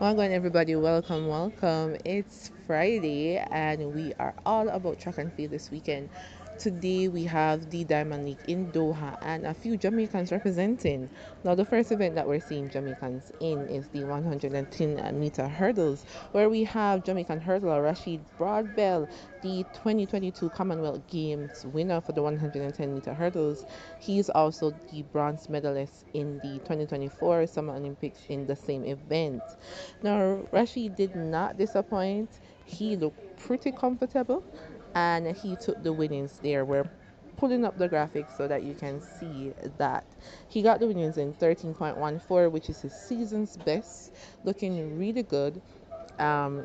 Welcome, everybody. Welcome. It's Friday, and we are all about track and field this weekend. Today, we have the Diamond League in Doha and a few Jamaicans representing. Now, the first event that we're seeing Jamaicans in is the 110-meter hurdles, where we have Jamaican hurdler Rasheed Broadbell, the 2022 Commonwealth Games winner for the 110-meter hurdles. He is also the bronze medalist in the 2024 Summer Olympics in the same event. Now, Rashid did not disappoint. He looked pretty comfortable and he took the winnings there. We're pulling up the graphics so that you can see that he got the winnings in 13.14, which is his season's best, looking really good, um,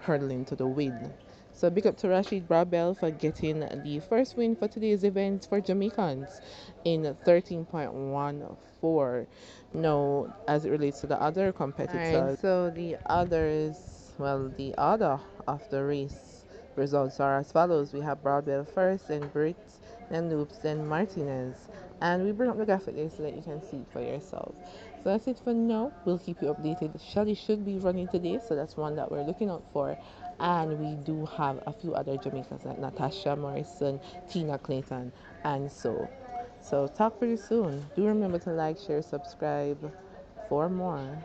hurtling to the win. So big up to Rasheed Broadbell for getting the first win for today's event for Jamaicans in 13.14. Now, as it relates to the other competitors, so the order of the race results are as follows. We have Broadbell first, then Brits, then Loops, then Martinez. And we bring up the graphic there so that you can see it for yourself. So that's it for now. We'll keep you updated. Shelly should be running today, so that's one that we're looking out for. And we do have a few other Jamaicans like Natasha Morrison, Tina Clayton, and so. So talk pretty soon. Do remember to like, share, subscribe for more.